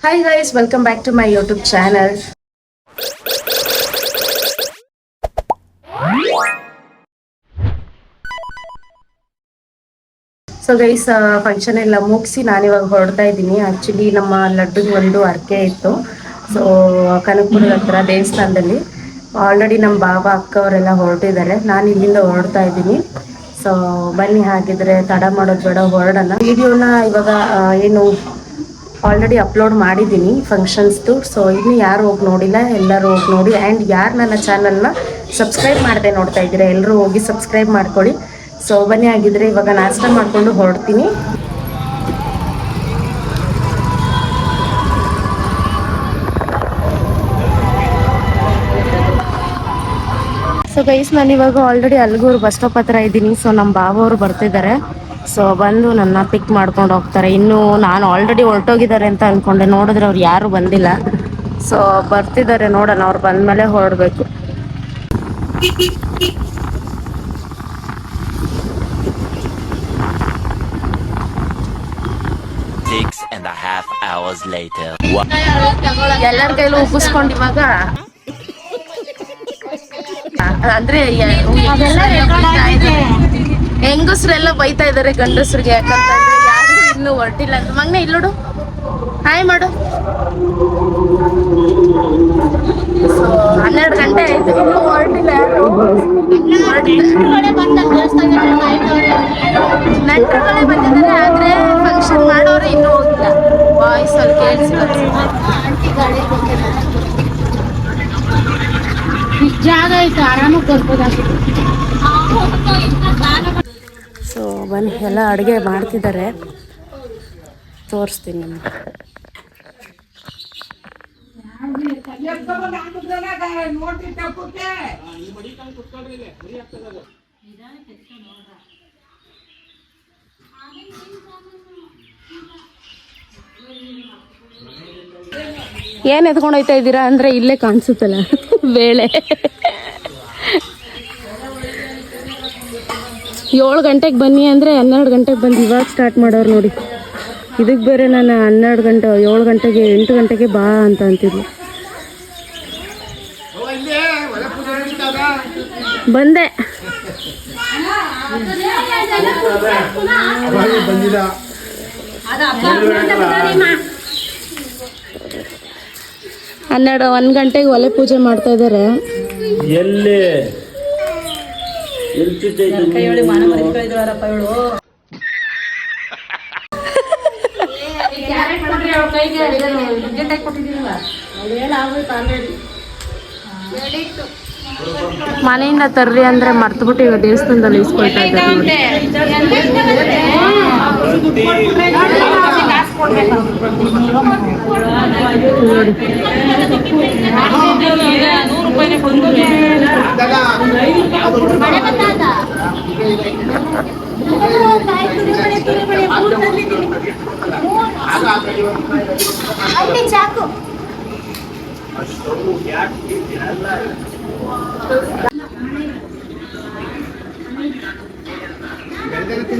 Hi guys, welcome back to my YouTube channel. So guys function ಎಲ್ಲ ಮುಗಿಸಿ ನಾನಿವಾಗ ಹೊರಡ್ತಾ ಇದ್ದೀನಿ. ಆ್ಯಕ್ಚುಲಿ ನಮ್ಮ ಲಡ್ಡುಗೆ ಒಂದು ಅರ್ಕೆ ಇತ್ತು. ಸೊ ಕನಕಪುರದ ಹತ್ರ ದೇವಸ್ಥಾನದಲ್ಲಿ ಆಲ್ರೆಡಿ ನಮ್ಮ ಬಾಬಾ ಅಕ್ಕ ಅವರೆಲ್ಲ ಹೊರಟಿದ್ದಾರೆ. ನಾನು ಇಲ್ಲಿಂದ ಹೊರಡ್ತಾ ಇದ್ದೀನಿ. ಸೊ ಬನ್ನಿ, ಹಾಗಿದ್ರೆ ತಡ ಮಾಡೋದು ಬೇಡ, ಹೊರಡೋಣ. ವಿಡಿಯೋನ ಇವಾಗ ಏನು ಆಲ್ರೆಡಿ ಅಪ್ಲೋಡ್ ಮಾಡಿದ್ದೀನಿ ಫಂಕ್ಷನ್ಸ್ದು. ಸೊ ಇನ್ನು ಯಾರು ಹೋಗಿ ನೋಡಿಲ್ಲ, ಎಲ್ಲರೂ ಹೋಗಿ ನೋಡಿ. ಆ್ಯಂಡ್ ಯಾರು ನನ್ನ ಚಾನಲ್ನ ಸಬ್ಸ್ಕ್ರೈಬ್ ಮಾಡದೆ ನೋಡ್ತಾ ಇದ್ದೀರಾ, ಎಲ್ಲರೂ ಹೋಗಿ ಸಬ್ಸ್ಕ್ರೈಬ್ ಮಾಡ್ಕೊಳ್ಳಿ. ಸೊ ಬನ್ನಿ, ಆಗಿದ್ರೆ ಇವಾಗ ನಾಷ್ಟ ಮಾಡಿಕೊಂಡು ಹೊರಡ್ತೀನಿ. ಸೊ ಗೈಸ್, ನಾನು ಇವಾಗ ಆಲ್ರೆಡಿ ಅಲ್ಗೂರು ಬಸ್ ಸ್ಟಾಪ್ ಹತ್ರ ಇದ್ದೀನಿ. ಸೊ ನಮ್ಮ ಬಾಬವರು ಬರ್ತಿದ್ದಾರೆ. ಸೊ ಬಂದು ನನ್ನ ಪಿಕ್ ಮಾಡ್ಕೊಂಡು ಹೋಗ್ತಾರೆ. ಇನ್ನು ನಾನು ಆಲ್ರೆಡಿ ಹೊರಟೋಗಿದ್ದಾರೆ ಅಂತ ಅಂದ್ಕೊಂಡೆ, ನೋಡಿದ್ರೆ ಅವ್ರು ಯಾರು ಬಂದಿಲ್ಲ. ಸೊ ಬರ್ತಿದ್ದಾರೆ, ನೋಡೋಣ. ಅವ್ರು ಬಂದಮೇಲೆ ಹೊರಡಬೇಕು. ಎಲ್ಲರ ಕೈಲೂ ಉಪ್ಪಿಸ್ಕೊಂಡು ಇವಾಗ ಅಂದ್ರೆ ಹೆಂಗಸ್ರೆಲ್ಲ ಬೈತಾ ಇದಾರೆ ಗಂಡಸ್ರಿಗೆ, ಯಾಕಂತಂದ್ರೆ ಯಾರು ಇನ್ನು ಹೊರಟಿಲ್ಲ ಅಂತ. ಮಗ್ನೆ ಇಲ್ಲೋಡು, ಹಾಯ್ ಮಾಡು. ಸೊ 12 ಗಂಟೆ ಆಯ್ತು, ಇನ್ನೂ ಹೊರಟಿಲ್ಲ ಯಾರು. ನೆಂಟರುಗಳೇ ಬಂದಿದ್ದಾರೆ, ಆದ್ರೆ ಫಂಕ್ಷನ್ ಮಾಡೋರು ಇನ್ನೂ ಹೋಗಿಲ್ಲ. ವಾಯ್ಸ್ ಅಲ್ಲಿ ಕೇಳಿಸ್ತಾರೆ. ಜಾಗ ಐತೆ, ಆರಾಮಾಗಿ ಬರ್ಬೋದಾಗಿತ್ತು. ಸೊ ಬನ್ನಿ, ಎಲ್ಲ ಅಡುಗೆ ಮಾಡ್ತಿದ್ದಾರೆ, ತೋರಿಸ್ತೀನಿ ನಿಮ್ಗೆ. ಏನ್ ಎತ್ಕೊಂಡು ಹೋಯ್ತಾ ಇದ್ದೀರಾ ಅಂದ್ರೆ ಇಲ್ಲೇ ಕಾಣಿಸುತ್ತಲ್ಲ ಬೇಳೆ. 7 ಗಂಟೆಗೆ ಬನ್ನಿ ಅಂದ್ರೆ 12 ಗಂಟೆಗೆ ಬಂದು ಇವಾಗ ಸ್ಟಾರ್ಟ್ ಮಾಡೋರು ನೋಡಿ. ಇದಕ್ಕೆ ಬೇರೆ ನಾನು 12 ಗಂಟೆ 7 ಗಂಟೆಗೆ 8 ಗಂಟೆಗೆ ಬಾ ಅಂತ ಅಂತಿದ್ವಿ. ಬಂದೆ. ಹನ್ನೆರಡು 1 ಗಂಟೆಗೆ ಒಲೆ ಪೂಜೆ ಮಾಡ್ತಾ ಇದ್ದಾರೆ. ಮನೆಯಿಂದ ತರ್ರಿ ಅಂದ್ರೆ ಮರ್ತುಬಿಟ್ಟು ಇವಾಗ ದೇವಸ್ಥಾನದಲ್ಲಿ ಇಸ್ಕೊಳ್ತಾ ಇದ್ದಾರೆ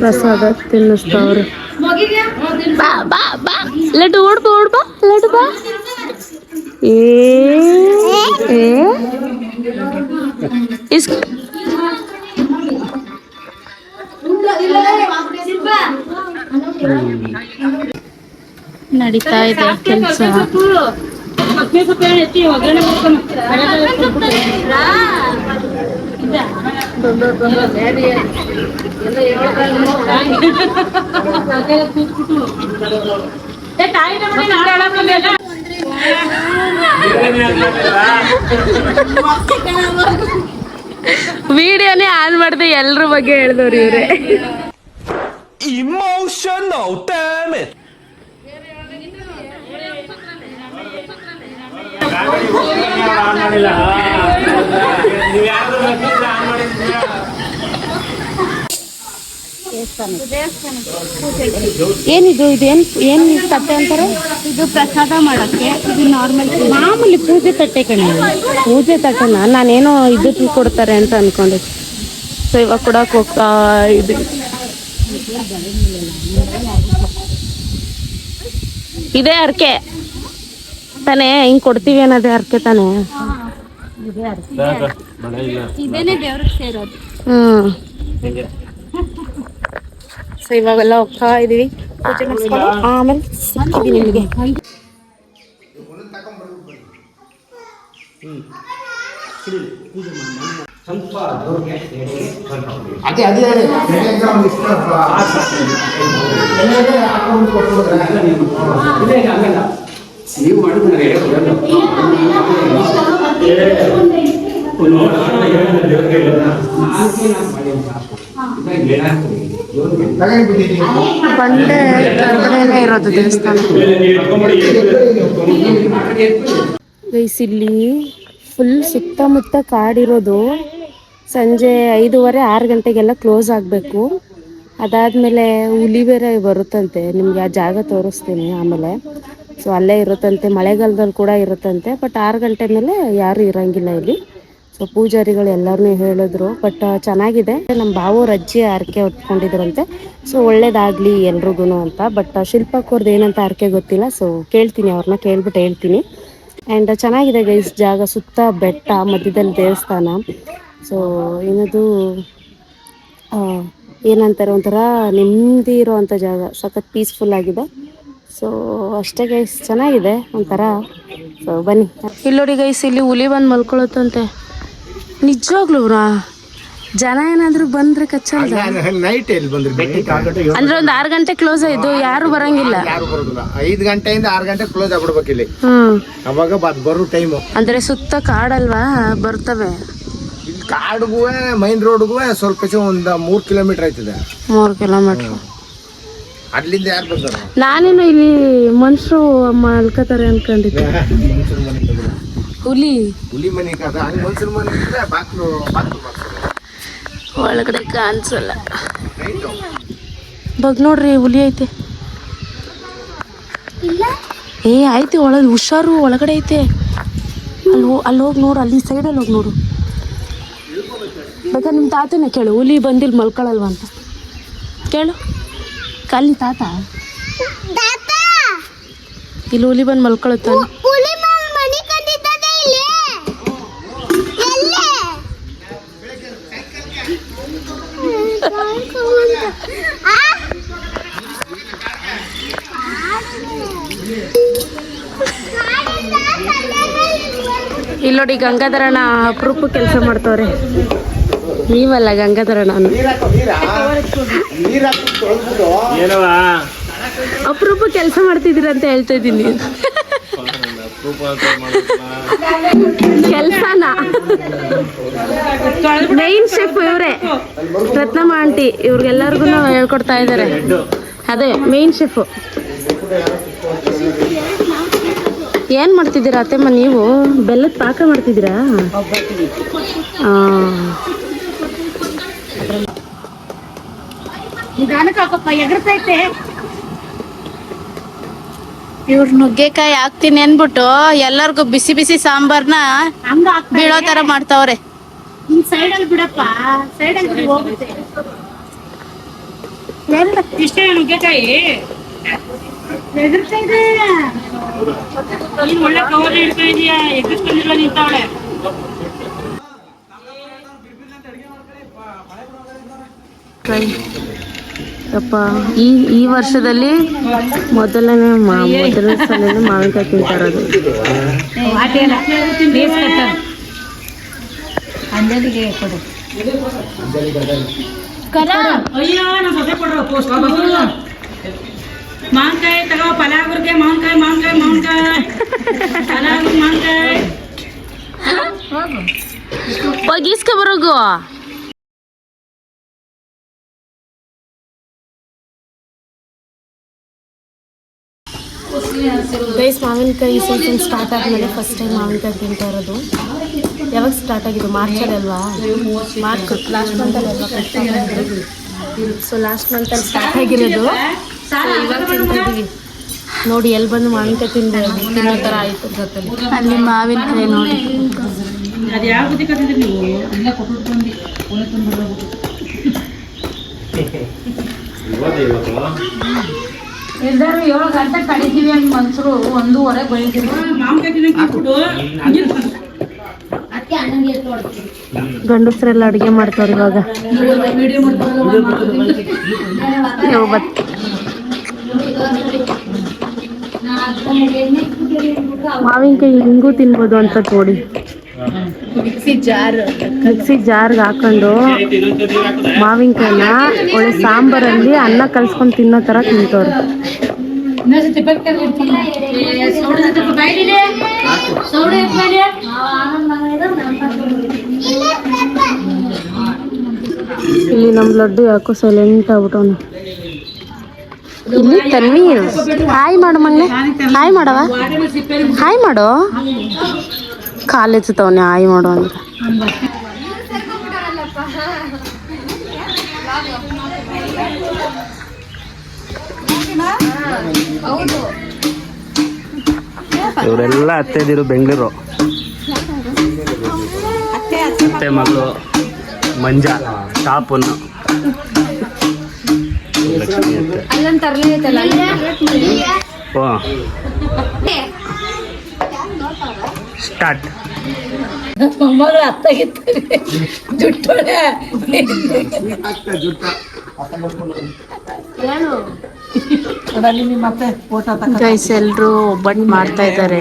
ಪ್ರಸಾದ ತಿನ್ನಿಸ್ತಾವ್ರೆ. ಬಾ ಬಾ ಬಾ ಲಡ್ಡು, ಓಡ್ಬಾ ಓಡ್ಬಾ ಲಡ್ಡು ಬಾ. ನಡೀತಾ ಇದೆ ಕೆಲಸ. ವಿಡಿಯೋನೇ ಆನ್ ಮಾಡಿದೆ, ಎಲ್ರ ಬಗ್ಗೆ ಹೇಳಿದವ್ರು ಇವ್ರೆ. Emotional damage. ಏನಿದು? ಇದೇನು ಏನು ತಟ್ಟೆ ಅಂತಾರೆ? ಇದು ಪ್ರಸಾದ ಮಾಡಕ್ಕೆ, ಇದು ನಾರ್ಮಲ್ ಮಾಮೂಲಿ ಪೂಜೆ ತಟ್ಟೆ ಕಣೆ. ಪೂಜೆ ತಟ್ಟೆನ ನಾನೇನೋ ಇದಕ್ಕೆ ಕೊಡ್ತಾರೆ ಅಂತ ಅನ್ಕೊಂಡಿದ್ದೆ. ಸೊ ಇವಾಗ ಕೊಡಕ್ಕೆ ಹೋಗ್ತಾ ಇದು ಇದೇ ಅರ್ಕೆ. ತಾನೇ ಹಿಂಗ್ ಕೊಡ್ತೀವಿ ಅನ್ನೋದೇ ಅರ್ಕೆ ತಾನೇ. ಇದೇನೆ ದೇವ್ರಿಗೆ ಸೇರೋದು. ಸೊ ಇವಾಗೆಲ್ಲ ಹೋಗ್ತಾ ಇದೀವಿ, ಪೂಜೆ ಮಾಡಿಸ್ಕೊಂಡು ಆಮೇಲೆ ಸಿಗ್ತೀವಿ ನಿಮಗೆ. ಬಂಡೆ ಕೆಳಗಡೆನೇ ಇರೋದು ದೇವಸ್ಥಾನ. ಗೈಸ್ ಇಲ್ಲಿ ಫುಲ್ ಸುತ್ತಮುತ್ತ ಕಾಡಿರೋದು. ಸಂಜೆ 5:30-6 ಗಂಟೆಗೆಲ್ಲ ಕ್ಲೋಸ್ ಆಗಬೇಕು. ಅದಾದಮೇಲೆ ಹುಲಿ ಬೇರೆ ಬರುತ್ತಂತೆ, ನಿಮಗೆ ಆ ಜಾಗ ತೋರಿಸ್ತೀನಿ ಆಮೇಲೆ. ಸೊ ಅಲ್ಲೇ ಇರುತ್ತಂತೆ, ಮಳೆಗಾಲದಲ್ಲಿ ಕೂಡ ಇರುತ್ತಂತೆ. ಬಟ್ 6 ಗಂಟೆ ಮೇಲೆ ಯಾರೂ ಇರೋಂಗಿಲ್ಲ ಇಲ್ಲಿ. ಸೊ ಪೂಜಾರಿಗಳು ಎಲ್ಲರನ್ನೂ ಹೇಳಿದ್ರು. ಬಟ್ ಚೆನ್ನಾಗಿದೆ. ನಮ್ಮ ಬಾವೂರು ಅಜ್ಜಿ ಹರಕೆ ಹೊತ್ಕೊಂಡಿದ್ರಂತೆ. ಸೊ ಒಳ್ಳೇದಾಗಲಿ ಎಲ್ರಿಗೂ ಅಂತ. ಬಟ್ ಶಿಲ್ಪಕ್ಕೋರ್ದು ಏನಂತ ಹರಕೆ ಗೊತ್ತಿಲ್ಲ. ಸೊ ಕೇಳ್ತೀನಿ, ಅವ್ರನ್ನ ಕೇಳ್ಬಿಟ್ಟು ಹೇಳ್ತೀನಿ. ಆ್ಯಂಡ್ ಚೆನ್ನಾಗಿದೆ ಗೈಸ್ ಜಾಗ, ಸುತ್ತ ಬೆಟ್ಟ, ಮಧ್ಯದಲ್ಲಿ ದೇವಸ್ಥಾನ. ಸೊ ಏನದು ಏನಂತಾರೆ, ಒಂಥರ ನೆಮ್ಮದಿ ಇರೋವಂಥ ಜಾಗ, ಸಖತ್ ಪೀಸ್ಫುಲ್ ಆಗಿದೆ. ಸೊ ಅಷ್ಟೇ ಗೈಸ್, ಚೆನ್ನಾಗಿದೆ ಒಂಥರ. ಸೊ ಬನ್ನಿ. ಇಲ್ಲಿ ನೋಡಿ ಗೈಸ್, ಇಲ್ಲಿ ಹುಲಿ ಬಂದು ಮಲ್ಕೊಳತ್ತಂತೆ. ನಿಜವಾಗ್ಲೂ ಜನ ಏನಾದ್ರು ಬಂದ್ರೆ ಕಚ್ಚಲ್ದ? ನೈಟ್ ಎಲ್ಲಿ ಬಂದ್ರಿ? ಅಂದ್ರೆ ಒಂದು 6 ಗಂಟೆ ಕ್ಲೋಸ್ ಆಯ್ತು, ಯಾರು ಬರಂಗಿಲ್ಲ. ಯಾರು ಬರೋದಿಲ್ಲ. 5 ಗಂಟೆಯಿಂದ 6 ಗಂಟೆ ಕ್ಲೋಸ್ ಆಗ್ಬಿಡ್ಬೇಕು ಇಲ್ಲಿ. ಅವಾಗ ಬರೋ ಟೈಮು. ಅಂದ್ರೆ ಸುತ್ತ ಕಾಡಲ್ವಾ, ಬರ್ತವೆ. ಇಲ್ಲಿ ಕಾಡ್ಗೂ ಮೈನ್ ರೋಡ್ಗೂ ಸ್ವಲ್ಪ ಒಂದು 3 ಕಿಲೋಮೀಟರ್ ಆಯ್ತದೆ. 3 ಕಿಲೋಮೀಟರ್. ಅಲ್ಲಿಂದ ಯಾರು ಬಂದಾರ? ನಾನೇನು ಇಲ್ಲಿ ಮನುಷ್ಯರು ಮಲ್ಕೋತಾರೆ ಅನ್ಕೊಂಡಿದ್ದೆ. ಹುಲಿ ಮನೆ ಕದ ಮನುಷ್ಯರ ಮನೆ ಇದ್ರೆ ಬಾಕ್ಲು ಒಳಗಡೆ ಕಾಣಿಸಲ್ಲ. ಬಗ್ ನೋಡ್ರಿ, ಹುಲಿ ಐತೆ. ಏ ಐತೆ ಒಳಗೆ, ಹುಷಾರು, ಒಳಗಡೆ ಐತೆ. ಅಲ್ಲಿ ಹೋಗಿ ನೋಡು, ಅಲ್ಲಿ ಸೈಡಲ್ಲಿ ಹೋಗಿ ನೋಡು. ಬೇಕಾದ್ರೆ ನಿಮ್ಮ ತಾತನೇ ಕೇಳು, ಹುಲಿ ಬಂದಿಲ್ಲಿ ಮಲ್ಕೊಳಲ್ವ ಅಂತ ಕೇಳು. ಕಲ್ಲಿ ತಾತ ಇಲ್ಲಿ ಹುಲಿ ಬಂದು ಮಲ್ಕೊಳತ್ತಾನೆ. ಇಲ್ಲಿ ನೋಡಿ ಗಂಗಾಧರಣ್ಣ ಅಪರೂಪ ಕೆಲಸ ಮಾಡ್ತವ್ರೆ. ನೀವಲ್ಲ ಗಂಗಾಧರಣ್ಣ, ಅಪರೂಪ ಕೆಲಸ ಮಾಡ್ತಿದ್ದೀರ ಅಂತ ಹೇಳ್ತಾ ಇದ್ದೀನಿ. ಕೆಲ್ಸನ ಮೈನ್ ಶೆಫ್ ಇವರೇ, ರತ್ನಮ್ಮ ಆಂಟಿ. ಇವ್ರಿಗೆಲ್ಲರಿಗೂ ಹೇಳ್ಕೊಡ್ತಾ ಇದ್ದಾರೆ. ಅದೇ ಮೇನ್ ಶೆಫ್. ಏನ್ ಮಾಡ್ತಿದ್ದೀರಾ ಅತ್ತೆಮ್ಮ ನೀವು? ಬೆಲ್ಲದ ಪಾಕ ಮಾಡ್ತಿದ್ದೀರಾ? ಇವ್ರು ನುಗ್ಗೆಕಾಯಿ ಹಾಕ್ತೀನಿ ಅನ್ಬಿಟ್ಟು ಎಲ್ಲರಿಗೂ ಬಿಸಿ ಬಿಸಿ ಸಾಂಬಾರ್ನ ಬೀಳೋ ತರ ಮಾಡ್ತಾವ್ರೆ. ಸೈಡಲ್ಲಿ ಬಿಡಪ್ಪ, ಸೈಡಲ್ಲಿ ಹೋಗುತ್ತೆ. ಇಷ್ಟೇ ನುಗ್ಗೆಕಾಯಿ ಒಳ್ಳೆ ಕವರ್ ಇಡ್ತಾ ಇದೀಯಾ, ಎಗ್ಗಿಸ್ಕೊಂಡಿಲ್ವ ನಿಂತವಳೆ. ಅಪ್ಪ ಈ ವರ್ಷದಲ್ಲಿ ಮೊದಲನೇ ಸಲ ಮಾವಿನಕಾಯಿ ತಿಂತಾ ಇರೋದು. ಮಾವಿನಕಾಯಿ ತಗೋ, ಪಲಾವ್ರಿಗೆ ಮಾವಿನಕಾಯಿ ಪಲಾವ್ರಿಗೆ ಮಾವಿನಕಾಯಿ ಹೋಗಿ ಇಸ್ಕೊ ಬರೋಗು. ಗೈಸ್, ಮಾವಿನಕಾಯಿ ಸೀಸನ್ ಸ್ಟಾರ್ಟ್ ಆದಮೇಲೆ ಫಸ್ಟ್ ಟೈಮ್ ಮಾವಿನಕಾಯಿ ತಿಂತಾ ಇರೋದು. ಯಾವಾಗ ಸ್ಟಾರ್ಟ್ ಆಗಿದ್ದು? ಮಾರ್ಚಲ್ಲಿ ಅಲ್ವಾ? ಮಾರ್ಚ್ ಲಾಸ್ಟ್ ಮಂತಲ್ಲಿ ಅಲ್ವಾ? ಸೊ ಲಾಸ್ಟ್ ಮಂತಲ್ಲಿ ಸ್ಟಾರ್ಟ್ ಆಗಿರೋದು. ಇವಾಗ ತಿಂತಾ ಇದೀವಿ ನೋಡಿ. ಎಲ್ಲಿ ಬಂದು ಮಾವಿನಕಾಯಿ ತಿನ್ನೋ ಥರ ಆಯಿತು ಜೊತೆಲಿ. ಅಲ್ಲಿ ಮಾವಿನಕಾಯಿ ನೋಡಿ. ಅದು ಯಾವ ಬುದ್ಧಿ ಕತ್ತಿದ್ರಿ ನೀವು? ಇಲ್ಲ ಕೊಟ್ಬಿಟ್ಟು ಎಲ್ಲರೂ 7 ಗಂಟೆ ಕಡಿತೀವಿ ಅಂತ ಮನ್ಸರು 1:30 ಬೈತೀವಿ. ಗಂಡಸ್ರೆಲ್ಲ ಅಡುಗೆ ಮಾಡ್ತಾವ್ರಿ ಇವಾಗ. ಮಾವಿನಕಾಯಿ ಹಿಂಗೂ ತಿನ್ಬೋದು ಅಂತ ನೋಡಿ. ಮಿಕ್ಸಿ ಜಾರ್ಗೆ ಹಾಕೊಂಡು ಮಾವಿನಕಾಯಿನ ಒಳ್ಳೆ ಸಾಂಬಾರಲ್ಲಿ ಅನ್ನ ಕಲ್ಸ್ಕೊಂಡು ತಿನ್ನೋ ಥರ ತಿಂತವ್ರು. ಇಲ್ಲಿ ನಮ್ಮ ಲಡ್ಡು ಯಾಕೋ ಸೈಲೆಂಟ್ ಆಗ್ಬಿಟ್ಟವನು. ಇಲ್ಲಿ ತನ್ವಿ ಹಾಯ್ ಮಾಡು ಮಂಗ್ಲೆ, ಹಾಯ್ ಮಾಡವ, ಹಾಯ್ ಮಾಡೋ. ಕಾಲೆಚ್ಚುತ್ತವನೆ ಹಾಯ್ ಮಾಡು ಅಂತ. ಇವರೆಲ್ಲ ಅತ್ತೆದಿರು ಬೆಂಗಳೂರು. ಅತ್ತೆ ಮಗಳು ಮಂಜ ಟಾಪನ್ನು ಲಕ್ಷ್ಮಿ ಅತ್ತೆ. ಓ ಸ್ಟಾರ್ಟ್. ಮೊಮ್ಮಗಳು ಅತ್ತಾಗಿರ್ತಾರೆ ಜುಟ್ಟೋಳೆ. ಗೈಸ್ ಎಲ್ರು ಒಬ್ಬಟ್ಟು ಮಾಡ್ತಾ ಇದ್ದಾರೆ.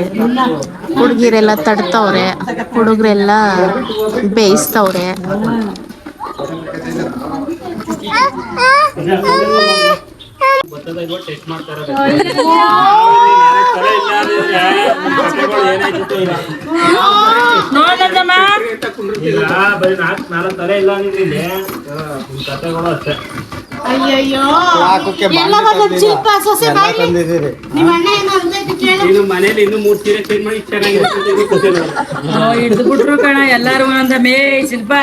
ಹುಡುಗಿರೆಲ್ಲ ತಡ್ತವ್ರೆ, ಹುಡುಗರೆಲ್ಲ ಬೇಯಿಸ್ತವ್ರೆ. ಅಯ್ಯಯ್ಯೋ ಮನೇಲಿ ಇನ್ನು 3 ಸೀರೆ ಚೇಂಜ್ ಮಾಡಿ ಹಿಡಿದು ಬಿಟ್ರು ಕಣ ಎಲ್ಲಾರು ಒಂದ ಮೇ ಶಿಲ್ಪ.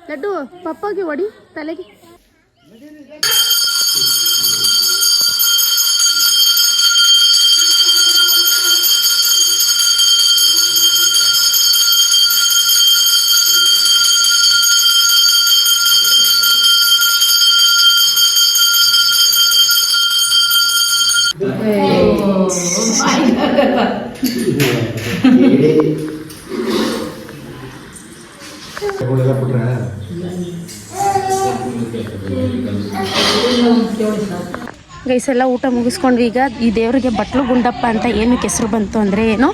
ಲಡ್ಡು ಪಪ್ಪಾಗೆ ಹೊಡಿ ತಲೆಗೆ. ಗೈಸ್ ಎಲ್ಲ ಊಟ ಮುಗಿಸ್ಕೊಂಡ್ವಿ. ಈಗ ಈ ದೇವ್ರಿಗೆ ಬಟ್ಲು ಗುಂಡಪ್ಪ ಅಂತ ಏನಕ್ಕೆ ಹೆಸರು ಬಂತು ಅಂದರೆ ಏನೋ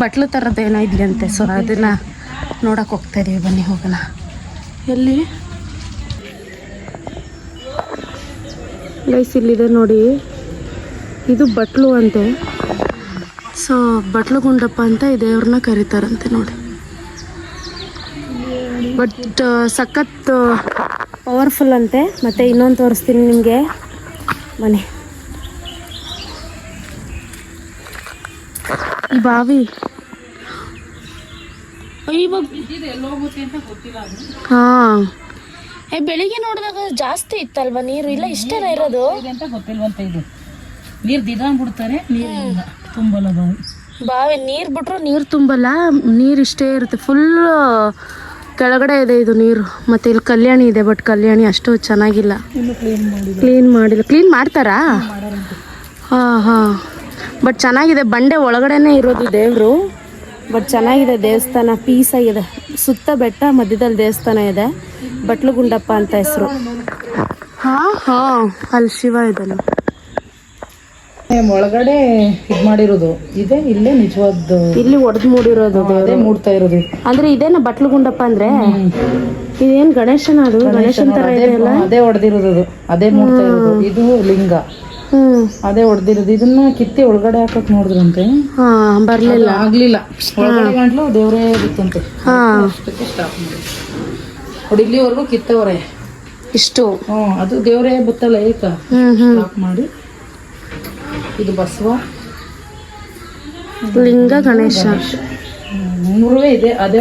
ಬಟ್ಲು ಥರದ್ದು ಏನೋ ಇದೆಯಂತೆ. ಸೊ ಅದನ್ನು ನೋಡಕ್ಕೆ ಹೋಗ್ತಾ ಇದೀವಿ, ಬನ್ನಿ ಹೋಗೋಣ. ಎಲ್ಲಿ ಗೈಸ್ ಇಲ್ಲಿದೆ ನೋಡಿ, ಇದು ಬಟ್ಲು ಅಂತೆ. ಸೊ ಬಟ್ಲು ಗುಂಡಪ್ಪ ಅಂತ ಈ ದೇವ್ರನ್ನ ಕರೀತಾರಂತೆ ನೋಡಿ. ಬಟ್ ಸಖತ್ ಪವರ್ಫುಲ್ ಅಂತೆ. ಮತ್ತು ಇನ್ನೊಂದು ತೋರಿಸ್ತೀನಿ ನಿಮಗೆ, ಮನೆ ಈ ಬಾವಿ. ಹಾಂ ಬೆಳಿಗ್ಗೆ ನೋಡಿದಾಗ ಜಾಸ್ತಿ ಇತ್ತಲ್ವ ನೀರು, ಇಲ್ಲ ಇಷ್ಟೇನ ಇರೋದು ಅಂತ ಗೊತ್ತಿಲ್ವಂತ. ಇದು ನೀರು ದಿನ ಬಿಡ್ತಾರೆ, ನೀರು ತುಂಬಲ್ಲ ಬಾವಿ. ಬಾವಿ ನೀರು ಬಿಟ್ರು ನೀರು ತುಂಬಲ್ಲ, ನೀರು ಇಷ್ಟೇ ಇರುತ್ತೆ. ಫುಲ್ ಕೆಳಗಡೆ ಇದೆ ಇದು ನೀರು. ಮತ್ತು ಇಲ್ಲಿ ಕಲ್ಯಾಣಿ ಇದೆ, ಬಟ್ ಕಲ್ಯಾಣಿ ಅಷ್ಟು ಚೆನ್ನಾಗಿಲ್ಲ, ಕ್ಲೀನ್ ಮಾಡಿಲ್ಲ. ಕ್ಲೀನ್ ಮಾಡ್ತಾರಾ? ಹಾಂ ಹಾಂ. ಬಟ್ ಚೆನ್ನಾಗಿದೆ, ಬಂಡೆ ಒಳಗಡೆನೇ ಇರೋದು ದೇವರು. ಬಟ್ ಚೆನ್ನಾಗಿದೆ ದೇವಸ್ಥಾನ, ಪೀಸಾಗಿದೆ. ಸುತ್ತ ಬೆಟ್ಟ, ಮಧ್ಯದಲ್ಲಿ ದೇವಸ್ಥಾನ ಇದೆ. ಬಟ್ಲು ಗುಂಡಪ್ಪ ಅಂತ ಹೆಸರು. ಹಾಂ ಹಾಂ, ಅಲ್ಲಿ ಶಿವ ಇದ್ದಾನೆ. ಒಳಗಡೆ ಇದು ಮಾಡಿರೋದು ಇದೆ, ಇಲ್ಲೇ ನಿಜವಾದ ಇಲ್ಲಿ ಒಡೆದು ಮೂಡಿರೋದು ಅದೇ ಮೂಡ್ತಾ ಇರೋದು. ಅಂದ್ರೆ ಇದೇನ ಬಟ್ಲು ಗುಂಡಪ್ಪ ಅಂದ್ರೆ? ಇದೇನ್ ಗಣೇಶನ? ಅದು ಗಣೇಶನ್ ತರ ಇದೆ ಅಲ್ಲ? ಅದೇ ಹೊಡೆದಿರೋದು, ಅದೇ ಮೂಡ್ತಾ ಇರೋದು. ಇದು ಲಿಂಗ, ಅದೇ ಹೊಡೆದಿರೋದು. ಇದನ್ನ ಕಿತ್ತಿ ಒಳಗಡೆ ಹಾಕಕ್ ನೋಡಿದ್ರಂತೆ, ಬರ್ಲಿಲ್ಲ, ಆಗ್ಲಿಲ್ಲ. ಒಳಗಡೆ ಗಂಟ್ಲು ದೇವ್ರೇ ಬಿತ್ತಂತೆ. ಸ್ಟಾಪ್ ಮಾಡಿ ಹೊಡಿಲಿವರೆಗೂ ಕಿತ್ತವ್ರೆ ಇಷ್ಟು. ಅದು ದೇವ್ರೇ ಬತ್ತಲ್ಲ ಏಕ, ಸ್ಟಾಪ್ ಮಾಡಿ. ಇದು ಬಸವ, ಲಿಂಗ, ಗಣೇಶ, ಮೂರುವೇ ಇದೆ. ಅದೇ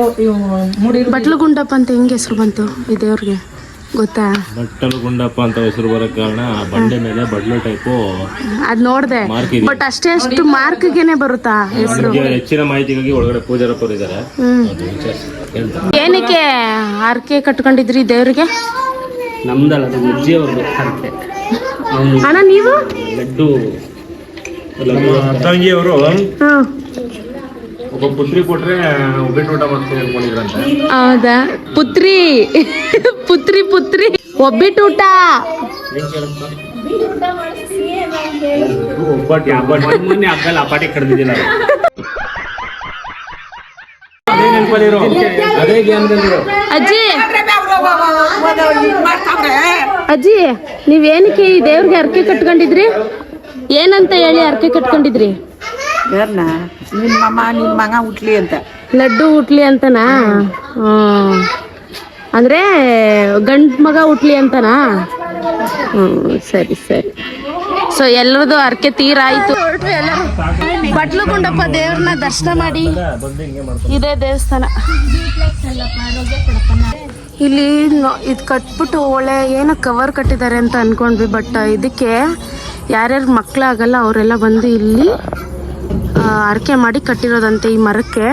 ಬಟ್ಲು ಗುಂಡಪ್ಪ ಅಂತ ಹೆಂಗೆ ಹೆಸರು ಬಂತು ಈ ದೇವ್ರಿಗೆ? ಗೊತ್ತಾ? ಬಟ್ಟಲು ಗುಂಡಪ್ಪ ಅಂತ ಹೆಸರು ಬರೋಕ್ ಕಾರಣ ಆ ಬಂಡೆ ಮೇಲೆ ಬಡ್ಲು ಟೈಪು ಅದ್ ನೋಡ್ದೆ, ಬಟ್ ಅಷ್ಟೇ ಅಷ್ಟು ಮಾರ್ಕ್ಗೆನೆ ಬರುತ್ತಾ ಹೆಸರು? ಹೆಚ್ಚಿನ ಮಾಹಿತಿಗಾಗಿ ಒಳಗಡೆ ಪೂಜಾರಪ್ಪರು ಇದ್ದಾರೆ, ಏನಕ್ಕೆ ಹರಕೆ ಕಟ್ಕೊಂಡಿದ್ರಿ ದೇವ್ರಿಗೆ? ನಮ್ದಲ್ಲ, ನಮ್ಮ ಅಜ್ಜಿ ಅವ್ರದ್ದು ಹರಕೆ. ಅಣ್ಣ ನೀವು? ಲಡ್ಡು ತಂಗಿಯವರು ಹ್ಮ್, ಒಬ್ಬ ಪುತ್ರಿ ಕೊಟ್ರೆ ಒಬ್ಬಿಟ್ಟು ಊಟ ಮಾಡ್ತೀನಿ ಅನ್ಕೊಂಡಿದ್ರಂತೆ. ಹೌದಾ? ಪುತ್ರಿ ಪುತ್ರಿ ಪುತ್ರಿ ಒಬ್ಬಿಟ್ಟು ಊಟ. ಮೊನ್ನೆ ಹಬ್ಬಲ್ಲಿ ಅಪಾಟಿ ಕಡ್ದಿದ್ದಿಲ್ಲ. ಅದೇ ನೆನಪಲ್ಲಿರೋ, ಅದೇ ಜ್ಞಾನದಲ್ಲಿರೋ. ಅಜ್ಜಿ ಅಜ್ಜಿ ನೀವೇನಕ್ಕೆ ಈ ದೇವ್ರಿಗೆ ಹರಕೆ ಕಟ್ಕೊಂಡಿದ್ರಿ? ಏನಂತ ಹೇಳಿ ಹರಕೆ ಕಟ್ಕೊಂಡಿದ್ರಿ? ಯಾರನ್ನ? ನಿನ್ನ ಮಗ ಹುಟ್ಲಿ ಅಂತ. ಲಡ್ಡು ಹುಟ್ಲಿ ಅಂತನಾ? ಅಂದ್ರೆ ಗಂಡ್ ಮಗ ಹುಟ್ಲಿ ಅಂತನಾ? ಸರಿ ಸರಿ. ಸೊ ಎಲ್ಲರದು ಹರಕೆ ತೀರಾಯ್ತು. ಎಲ್ಲರೂ ಬಟ್ಲು ಗುಂಡಪ್ಪ ದೇವ್ರನ್ನ ದರ್ಶನ ಮಾಡಿ ಇದೇ ದೇವಸ್ಥಾನ. ಇಲ್ಲಿ ಇದು ಕಟ್ಬಿಟ್ಟು ಒಳ್ಳೆ ಏನೋ ಕವರ್ ಕಟ್ಟಿದ್ದಾರೆ ಅಂತ ಅನ್ಕೊಂಡ್ವಿ, ಬಟ್ ಇದಕ್ಕೆ ಯಾರ್ಯಾರು ಮಕ್ಕಳಾಗಲ್ಲ ಅವರೆಲ್ಲ ಬಂದು ಇಲ್ಲಿ ಹರಕೆ ಮಾಡಿ ಕಟ್ಟಿರೋದಂತೆ. ಈ ಮರಕ್ಕೆ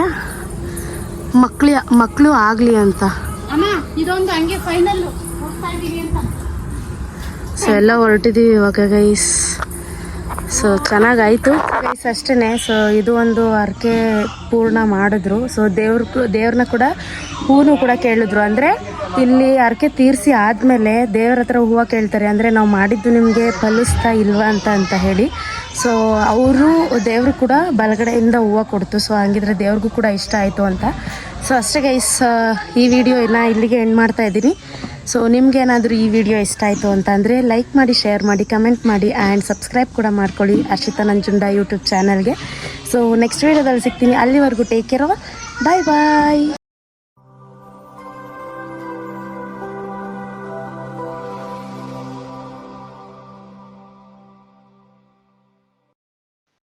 ಮಕ್ಕಳು ಆಗಲಿ ಅಂತ. ಸೊ ಎಲ್ಲ ಹೊರಟಿದ್ದೀವಿ ಇವಾಗ ಗೈಸ್. ಸೊ ಚೆನ್ನಾಗಾಯಿತು ಗೈಸ್, ಅಷ್ಟೇ. ಸೊ ಇದು ಒಂದು ಹರಕೆ ಪೂರ್ಣ ಮಾಡಿದ್ರು. ಸೊ ದೇವ್ರನ್ನ ಕೂಡ ಹೂನು ಕೂಡ ಕೇಳಿದ್ರು. ಅಂದರೆ ಇಲ್ಲಿ ಹರಕೆ ತೀರಿಸಿ ಆದಮೇಲೆ ದೇವ್ರ ಹತ್ರ ಹೂವು ಕೇಳ್ತಾರೆ, ಅಂದರೆ ನಾವು ಮಾಡಿದ್ದು ನಿಮಗೆ ಫಲಿಸ್ತಾ ಇಲ್ವಾ ಅಂತ ಹೇಳಿ. ಸೊ ಅವರು ದೇವರು ಕೂಡ ಬಲಗಡೆಯಿಂದ ಹೂವು ಕೊಡ್ತು. ಸೊ ಹಂಗಿದ್ರೆ ದೇವ್ರಿಗೂ ಕೂಡ ಇಷ್ಟ ಆಯಿತು ಅಂತ. ಸೊ ಅಷ್ಟೇ ಗೈಸ್, ಈ ವಿಡಿಯೋನ ಇಲ್ಲಿಗೆ ಎಂಡ್ ಮಾಡ್ತಾ ಇದ್ದೀನಿ. ಸೊ ನಿಮ್ಗೇನಾದರೂ ಈ ವಿಡಿಯೋ ಇಷ್ಟ ಆಯಿತು ಅಂತ ಅಂದರೆ ಲೈಕ್ ಮಾಡಿ, ಶೇರ್ ಮಾಡಿ, ಕಮೆಂಟ್ ಮಾಡಿ ಆ್ಯಂಡ್ ಸಬ್ಸ್ಕ್ರೈಬ್ ಕೂಡ ಮಾಡ್ಕೊಳ್ಳಿ ಹರ್ಷಿತಾ ನಂಜುಂಡ ಯೂಟ್ಯೂಬ್ ಚಾನಲ್ಗೆ. ಸೊ ನೆಕ್ಸ್ಟ್ ವಿಡಿಯೋದಲ್ಲಿ ಸಿಗ್ತೀನಿ. ಅಲ್ಲಿವರೆಗೂ ಟೇಕ್ ಕೇರ್, ಬಾಯ್ ಬಾಯ್.